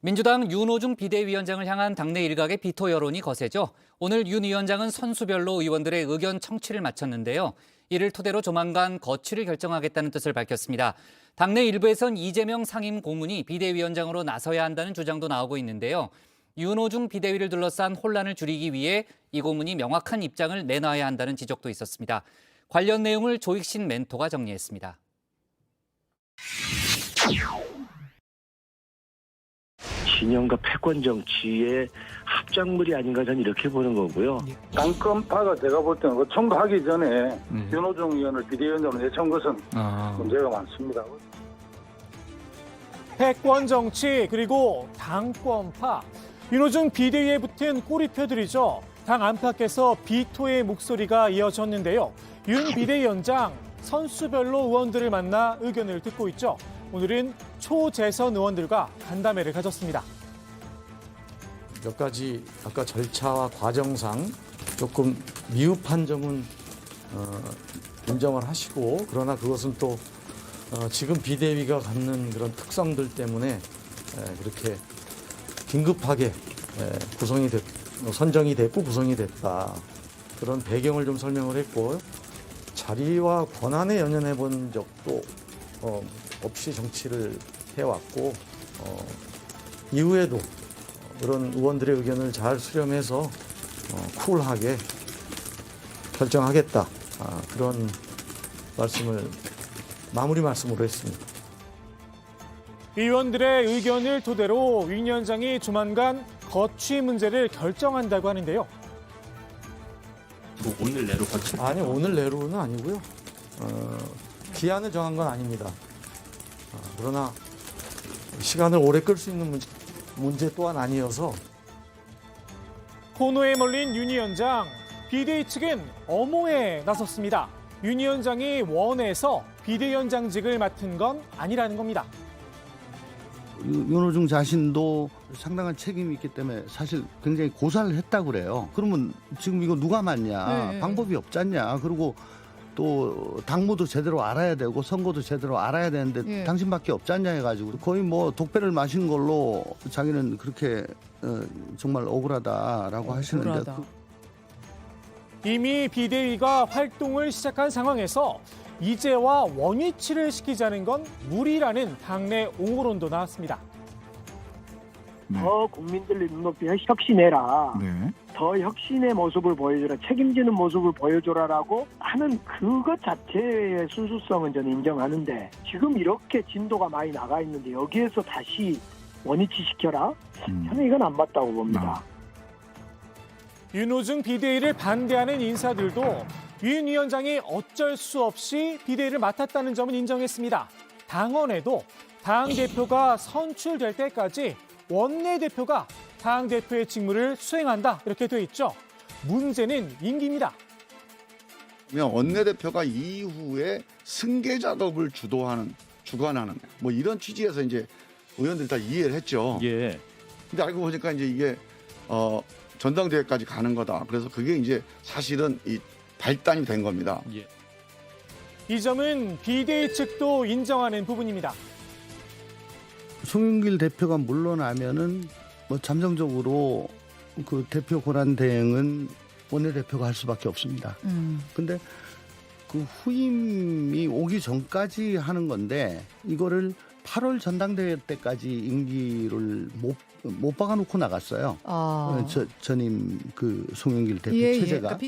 민주당 윤호중 비대위원장을 향한 당내 일각의 비토 여론이 거세죠. 오늘 윤 위원장은 선수별로 의원들의 의견 청취를 마쳤는데요. 이를 토대로 조만간 거취를 결정하겠다는 뜻을 밝혔습니다. 당내 일부에선 이재명 상임 고문이 비대위원장으로 나서야 한다는 주장도 나오고 있는데요. 윤호중 비대위를 둘러싼 혼란을 줄이기 위해 이 고문이 명확한 입장을 내놔야 한다는 지적도 있었습니다. 관련 내용을 조익신 멘토가 정리했습니다. 진영과 패권 정치의 합작물이 아닌가 저는 이렇게 보는 거고요. 당권파가 제가 볼 때는 그 청구하기 전에 윤호중 의원을 비대위원장으로 내세운 것은 문제가 많습니다. 패권 정치 그리고 당권파, 윤호중 비대위에 붙은 꼬리표들이죠. 당 안팎에서 비토의 목소리가 이어졌는데요. 윤 비대위원장 선수별로 의원들을 만나 의견을 듣고 있죠. 오늘은 초재선 의원들과 간담회를 가졌습니다. 몇 가지 아까 절차와 과정상 조금 미흡한 점은 인정을 하시고, 그러나 그것은 또 지금 비대위가 갖는 그런 특성들 때문에 그렇게 긴급하게 선정이 됐고 구성이 됐다. 그런 배경을 좀 설명을 했고, 자리와 권한에 연연해 본 적도 없이 정치를 해왔고, 이후에도 그런 의원들의 의견을 잘 수렴해서 쿨하게 결정하겠다. 그런 마무리 말씀으로 했습니다. 의원들의 의견을 토대로 윤 위원장이 조만간 거취 문제를 결정한다고 하는데요. 오늘 내로 거치? 아니, 오늘 내로는 아니고요. 기한을 정한 건 아닙니다. 그러나 시간을 오래 끌 수 있는 문제 또한 아니어서. 코너에 몰린 윤 위원장, 비대위 측은 엄호에 나섰습니다. 윤 위원장이 원해서 비대위원장직을 맡은 건 아니라는 겁니다. 윤호중 자신도 상당한 책임이 있기 때문에 사실 굉장히 고사를 했다고 그래요. 그러면 지금 이거 누가 맞냐? 방법이 없지 않냐? 그리고 또 당무도 제대로 알아야 되고 선거도 제대로 알아야 되는데 당신밖에 없지 않냐 해가지고 거의 뭐 독배를 마신 걸로 자기는 그렇게 정말 억울하다라고 하시는데. 이미 비대위가 활동을 시작한 상황에서 이제와 원위치를 시키자는 건 무리라는 당내 옹호론도 나왔습니다. 더 국민들의 눈높이 혁신해라. 더 혁신의 모습을 보여줘라. 책임지는 모습을 보여줘라라고 하는 그것 자체의 순수성은 저는 인정하는데, 지금 이렇게 진도가 많이 나가 있는데 여기에서 다시 원위치 시켜라? 저는 이건 안 맞다고 봅니다. 윤호중 비대위를 반대하는 인사들도 윤 위원장이 어쩔 수 없이 비대위를 맡았다는 점은 인정했습니다. 당원에도 당대표가 선출될 때까지 원내대표가 당대표의 직무를 수행한다, 이렇게 돼 있죠. 문제는 임기입니다. 원내대표가 이후에 승계 작업을 주관하는 뭐 이런 취지에서 이제 의원들이 다 이해를 했죠. 예. 근데 알고 보니까 이제 이게 전당대회까지 가는 거다. 그래서 그게 이제 사실은 이 발단이 된 겁니다. 예. 이 점은 비대위 측도 인정하는 부분입니다. 송영길 대표가 물러나면은 뭐 잠정적으로 그 대표 권한 대행은 원내대표가 할 수밖에 없습니다. 근데 그 후임이 오기 전까지 하는 건데 이거를 8월 전당대회 때까지 임기를 못 박아놓고 나갔어요. 전임 그 송영길 대표 체제가.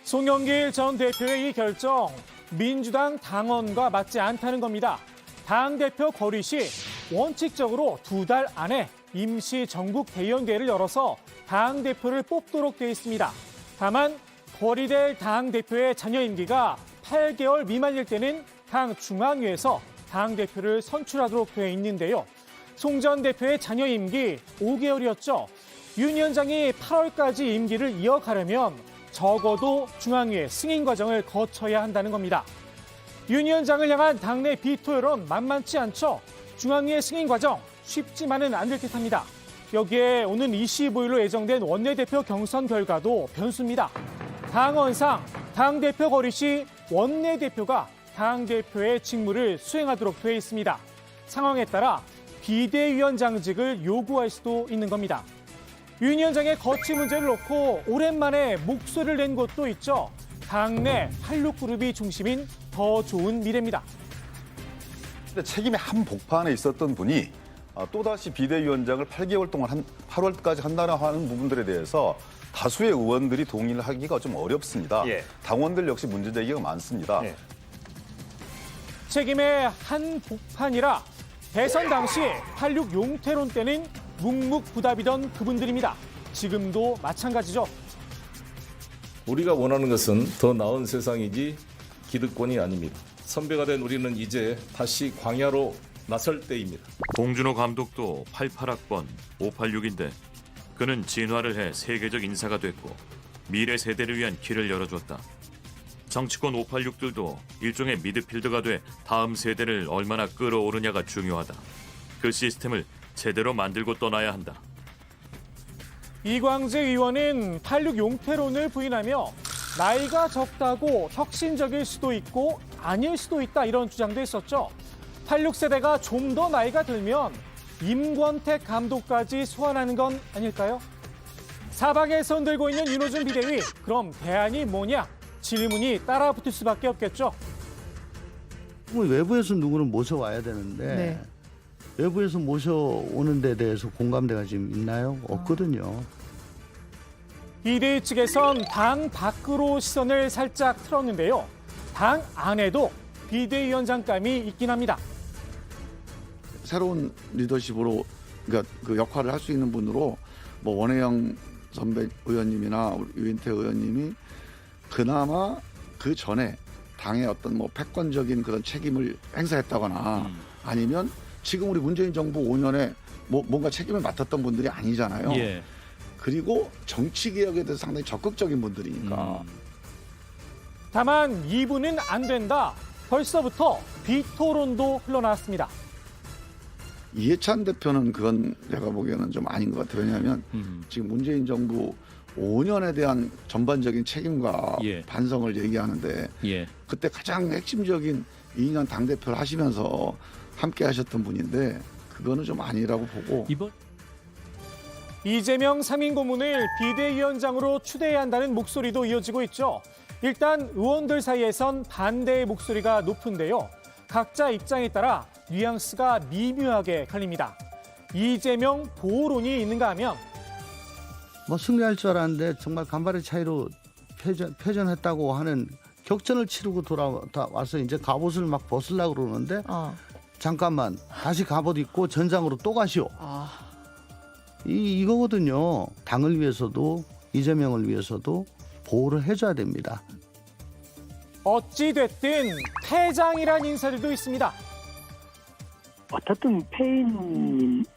송영길 전 대표의 이 결정, 민주당 당원과 맞지 않다는 겁니다. 당대표 거리 시 원칙적으로 2달 안에 임시 전국 대의원회를 열어서 당대표를 뽑도록 되어 있습니다. 다만 거리될 당대표의 잔여 임기가 8개월 미만일 때는 당 중앙위에서 당대표를 선출하도록 되어 있는데요. 송 전 대표의 잔여 임기 5개월이었죠. 윤 위원장이 8월까지 임기를 이어가려면 적어도 중앙위의 승인 과정을 거쳐야 한다는 겁니다. 윤 위원장을 향한 당내 비토 여론 만만치 않죠. 중앙위의 승인 과정 쉽지만은 않을 듯합니다. 여기에 오는 25일로 예정된 원내대표 경선 결과도 변수입니다. 당원상 당대표 거리 시 원내대표가 당대표의 직무를 수행하도록 되어 있습니다. 상황에 따라 비대위원장직을 요구할 수도 있는 겁니다. 윤 위원장의 거취 문제를 놓고 오랜만에 목소리를 낸 곳도 있죠. 당내 86그룹이 중심인 더 좋은 미래입니다. 근데 책임의 한복판에 있었던 분이 또다시 비대위원장을 8개월 동안 8월까지 한다는 하는 부분들에 대해서 다수의 의원들이 동의를 하기가 좀 어렵습니다. 예. 당원들 역시 문제 제기가 많습니다. 예. 책임의 한복판이라 대선 당시 86 용태론 때는 묵묵부답이던 그분들입니다. 지금도 마찬가지죠. 우리가 원하는 것은 더 나은 세상이지 기득권이 아닙니다. 선배가 된 우리는 이제 다시 광야로 나설 때입니다. 봉준호 감독도 88학번 586인데 그는 진화를 해 세계적 인사가 됐고 미래 세대를 위한 길을 열어줬다. 정치권 586들도 일종의 미드필더가 돼 다음 세대를 얼마나 끌어오르냐가 중요하다. 그 시스템을 제대로 만들고 떠나야 한다. 이광재 의원은 86 용태론을 부인하며 나이가 적다고 혁신적일 수도 있고 아닐 수도 있다 이런 주장도 했었죠. 86세대가 좀 더 나이가 들면 임권택 감독까지 소환하는 건 아닐까요? 사방에 손 들고 있는 윤호중 비대위, 그럼 대안이 뭐냐? 질문이 따라붙을 수밖에 없겠죠. 외부에서 누구를 모셔와야 되는데 외부에서 모셔오는 데 대해서 공감대가 지금 있나요? 없거든요. 비대위 측에선 당 밖으로 시선을 살짝 틀었는데요. 당 안에도 비대위원장감이 있긴 합니다. 새로운 리더십으로 그러니까 그 역할을 할 수 있는 분으로 뭐 원혜영 선배 의원님이나 유인태 의원님이 그나마 그 전에 당의 어떤 뭐 패권적인 그런 책임을 행사했다거나 아니면 지금 우리 문재인 정부 5년에 뭐 뭔가 책임을 맡았던 분들이 아니잖아요. 예. 그리고 정치 개혁에 대해서 상당히 적극적인 분들이니까. 다만 이분은 안 된다. 벌써부터 비토론도 흘러나왔습니다. 이해찬 대표는 그건 내가 보기에는 좀 아닌 것 같아요. 왜냐하면 지금 문재인 정부 5년에 대한 전반적인 책임과 예. 반성을 얘기하는데 예. 그때 가장 핵심적인 2년 당대표를 하시면서 함께 하셨던 분인데 그거는 좀 아니라고 보고 이번 이재명 3인 고문을 비대위원장으로 추대해야 한다는 목소리도 이어지고 있죠. 일단 의원들 사이에선 반대의 목소리가 높은데요. 각자 입장에 따라 뉘앙스가 미묘하게 갈립니다. 이재명 보호론이 있는가 하면 뭐 승리할 줄 알았는데 정말 간발의 차이로 패전했다고 하는 격전을 치르고 돌아와서 이제 갑옷을 막 벗으려고 그러는데 잠깐만 다시 갑옷 입고 전장으로 또 가시오. 이거거든요. 당을 위해서도 이재명을 위해서도 보호를 해줘야 됩니다. 어찌됐든 패장이란 인사들도 있습니다. 어떻든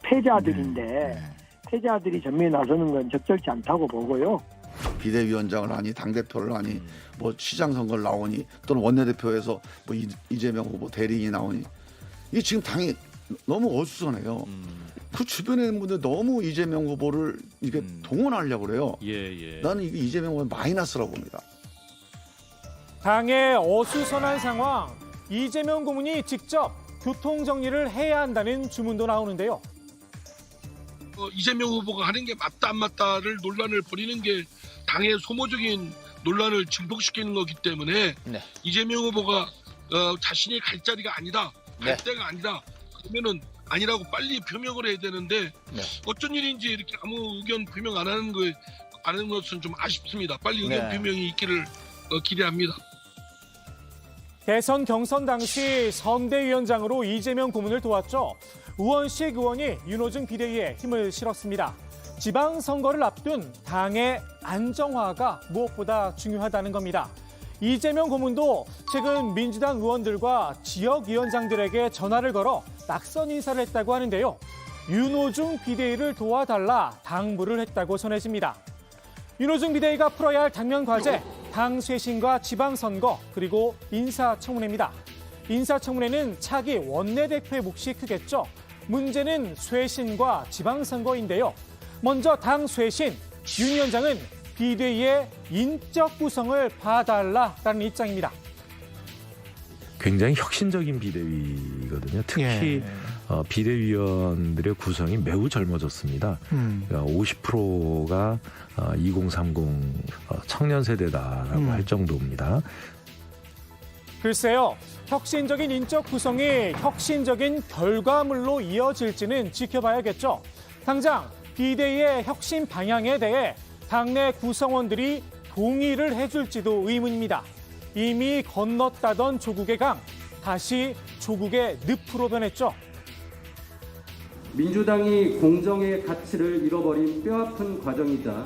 패자들인데 패자들이 전면에 나서는 건 적절치 않다고 보고요. 비대위원장을 하니 당대표를 하니 뭐 시장 선거를 나오니 또는 원내대표에서 뭐 이재명 후보 대리인이 나오니 이게 지금 당이 너무 어수선해요. 그 주변에 있는 분들 너무 이재명 후보를 이게 동원하려고 그래요. 예. 나는 이게 이재명 후보의 마이너스라고 봅니다. 당의 어수선한 상황, 이재명 고문이 직접 교통정리를 해야 한다는 주문도 나오는데요. 이재명 후보가 하는 게 맞다 안 맞다를 논란을 벌이는 게 당의 소모적인 논란을 증폭시키는 거기 때문에 이재명 후보가 자신이 갈 자리가 아니다, 갈 때가 아니다, 그러면은 아니라고 빨리 표명을 해야 되는데 어쩐 일인지 이렇게 아무 의견 표명 안 하는 것은 좀 아쉽습니다. 빨리 의견 표명이 있기를 기대합니다. 대선 경선 당시 선대위원장으로 이재명 고문을 도왔죠. 우원식 의원이 윤호중 비대위에 힘을 실었습니다. 지방선거를 앞둔 당의 안정화가 무엇보다 중요하다는 겁니다. 이재명 고문도 최근 민주당 의원들과 지역위원장들에게 전화를 걸어 낙선 인사를 했다고 하는데요. 윤호중 비대위를 도와달라 당부를 했다고 전해집니다. 윤호중 비대위가 풀어야 할 당면 과제, 당 쇄신과 지방선거, 그리고 인사청문회입니다. 인사청문회는 차기 원내대표의 몫이 크겠죠. 문제는 쇄신과 지방선거인데요. 먼저 당 쇄신, 윤 위원장은 비대위의 인적 구성을 봐달라라는 입장입니다. 굉장히 혁신적인 비대위거든요. 특히 비대위원들의 구성이 매우 젊어졌습니다. 50%가 2030 청년 세대다라고 할 정도입니다. 글쎄요, 혁신적인 인적 구성이 혁신적인 결과물로 이어질지는 지켜봐야겠죠. 당장 비대위의 혁신 방향에 대해 당내 구성원들이 동의를 해줄지도 의문입니다. 이미 건넜다던 조국의 강, 다시 조국의 늪으로 변했죠. 민주당이 공정의 가치를 잃어버린 뼈아픈 과정이자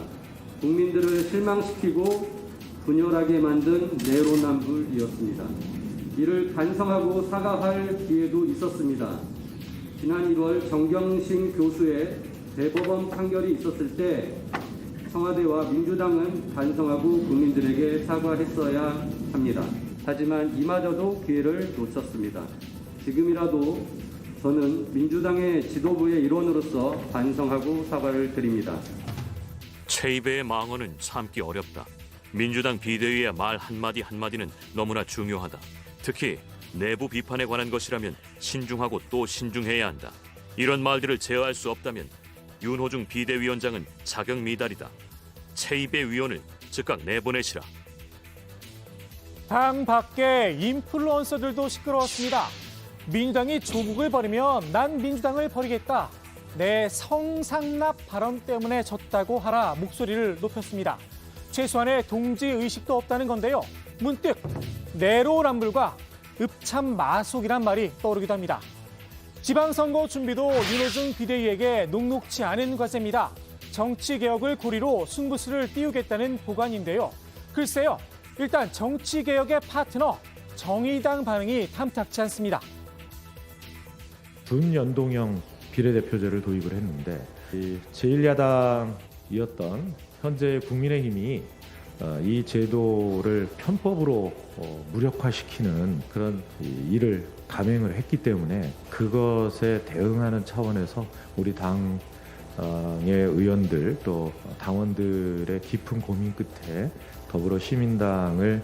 국민들을 실망시키고 분열하게 만든 내로남불이었습니다. 이를 반성하고 사과할 기회도 있었습니다. 지난 1월 정경심 교수의 대법원 판결이 있었을 때 청와대와 민주당은 반성하고 국민들에게 사과했어야 합니다. 하지만 이마저도 기회를 놓쳤습니다. 지금이라도 저는 민주당의 지도부의 일원으로서 반성하고 사과를 드립니다. 최입의 망언은 참기 어렵다. 민주당 비대위의 말 한마디 한마디는 너무나 중요하다. 특히 내부 비판에 관한 것이라면 신중하고 또 신중해야 한다. 이런 말들을 제어할 수 없다면 윤호중 비대위원장은 자격 미달이다. 최입의 위원을 즉각 내보내시라. 당 밖의 인플루언서들도 시끄러웠습니다. 민주당이 조국을 버리면 난 민주당을 버리겠다. 내 성상납 발언 때문에 졌다고 하라 목소리를 높였습니다. 최소한의 동지의식도 없다는 건데요. 문득 내로남불과 읍참마속이란 말이 떠오르기도 합니다. 지방선거 준비도 윤호중 비대위에게 녹록치 않은 과제입니다. 정치개혁을 고리로 승부수를 띄우겠다는 보관인데요. 글쎄요, 일단 정치개혁의 파트너 정의당 반응이 탐탁치 않습니다. 준연동형 비례대표제를 도입을 했는데 제1야당이었던 현재 국민의힘이 이 제도를 편법으로 무력화시키는 그런 일을 감행을 했기 때문에 그것에 대응하는 차원에서 우리 당의 의원들 또 당원들의 깊은 고민 끝에 더불어시민당을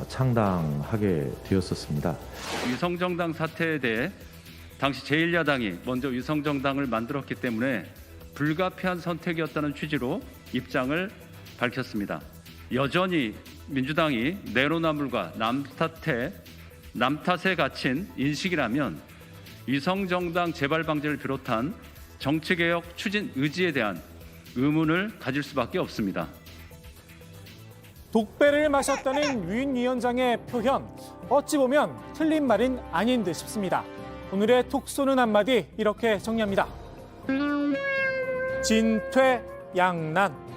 창당하게 되었었습니다. 위성정당 사태에 대해 당시 제1야당이 먼저 위성정당을 만들었기 때문에 불가피한 선택이었다는 취지로 입장을 밝혔습니다. 여전히 민주당이 내로남불과 남탓에 갇힌 인식이라면 위성정당 재발 방지를 비롯한 정치개혁 추진 의지에 대한 의문을 가질 수밖에 없습니다. 독배를 마셨다는 윤 위원장의 표현, 어찌 보면 틀린 말은 아닌 듯 싶습니다. 오늘의 톡 쏘는 한마디 이렇게 정리합니다. 진퇴양난.